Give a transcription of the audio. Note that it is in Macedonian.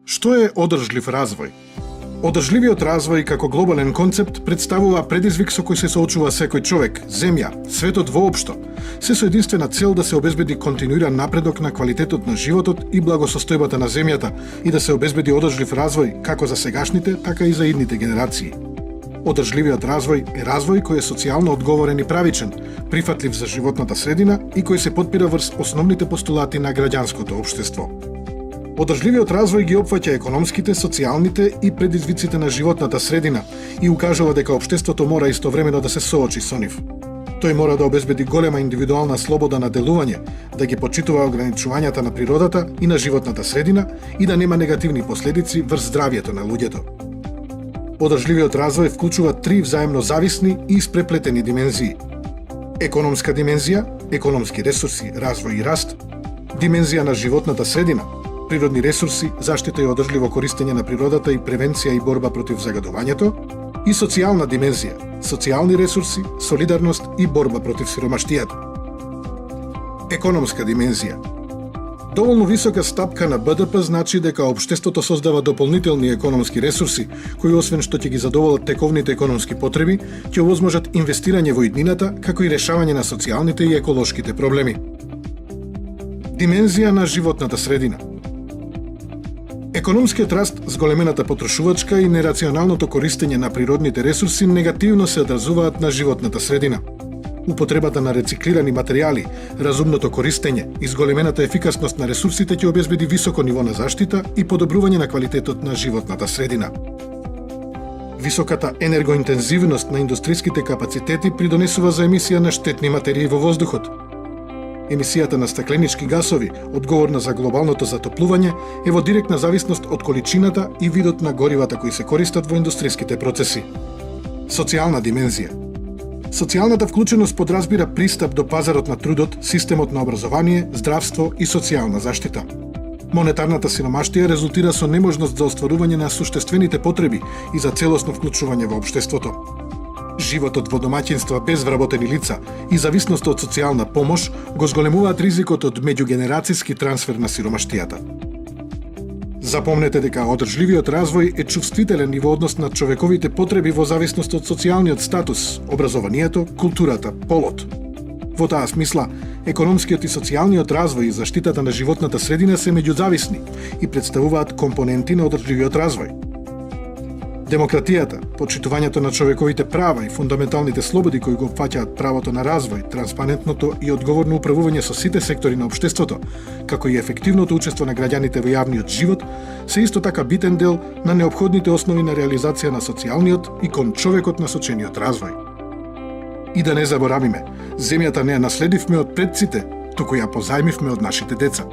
Што е одржлив развој? Одржливиот развој како глобален концепт представува предизвик со кој се соочува секој човек, земја, светот воопшто, се со единствена цел да се обезбеди континуиран напредок на квалитетот на животот и благосостојбата на земјата и да се обезбеди одржлив развој како за сегашните, така и за идните генерации. Одржливиот развој е развој кој е социјално одговорен и правичен, прифатлив за животната средина и кој се потпира врз основните постулати на граѓанското општество. Одржливиот развој ги опфаќа економските, социјалните и предизвиците на животната средина и укажува дека општеството мора истовремено да се соочи со нив. Тој мора да обезбеди голема индивидуална слобода на делување, да ги почитува ограничувањата на природата и на животната средина и да нема негативни последици врз здравјето на луѓето. Одржливиот развој вклучува три взаемно зависни и испреплетени димензии: економска димензија, економски ресурси, развој и раст; димензија на животната средина, природни ресурси, заштита и одржливо користење на природата и превенција и борба против загадувањето; и социјална димензија, социјални ресурси, солидарност и борба против сиромаштијата. Економска димензија. Доволно висока стапка на БДП значи дека општеството создава дополнителни економски ресурси, кои освен што ќе ги задоволат тековните економски потреби, ќе овозможат инвестирање во иднината, како и решавање на социјалните и еколошките проблеми. Димензија на животната средина. Економскиот раст, зголемената потрошувачка и нерационалното користење на природните ресурси негативно се одразуваат на животната средина. Употребата на рециклирани материјали, разумното користење и зголемената ефикасност на ресурсите ќе обезбеди високо ниво на заштита и подобрување на квалитетот на животната средина. Високата енергоинтензивност на индустријските капацитети придонесува за емисија на штетни материи во воздухот. Емисијата на стакленички гасови, одговорна за глобалното затоплување, е во директна зависност од количината и видот на горивата кои се користат во индустријските процеси. Социјална димензија. Социјалната вклученост подразбира пристап до пазарот на трудот, системот на образование, здравство и социјална заштита. Монетарната сиромаштија резултира со неможност за остварување на суштествените потреби и за целосно вклучување во општеството. Животот во домаќинства без вработени лица и зависноста од социјална помош го зголемуваат ризикот од меѓугенерацијски трансфер на сиромаштијата. Запомнете дека одржливиот развој е чувствителен и во однос на човековите потреби во зависност од социјалниот статус, образованието, културата, полот. Во таа смисла, економскиот и социјалниот развој и заштитата на животната средина се меѓузависни и представуваат компоненти на одржливиот развој. Демократијата, почитувањето на човековите права и фундаменталните слободи кои го опфаќаат правото на развој, транспарентното и одговорно управување со сите сектори на општеството, како и ефективното учество на граѓаните во јавниот живот, се исто така битен дел на неопходните основи на реализација на социјалниот и кон човекот насочениот развој. И да не заборавиме, земјата не ја наследивме од предците, туку ја позајмивме од нашите деца.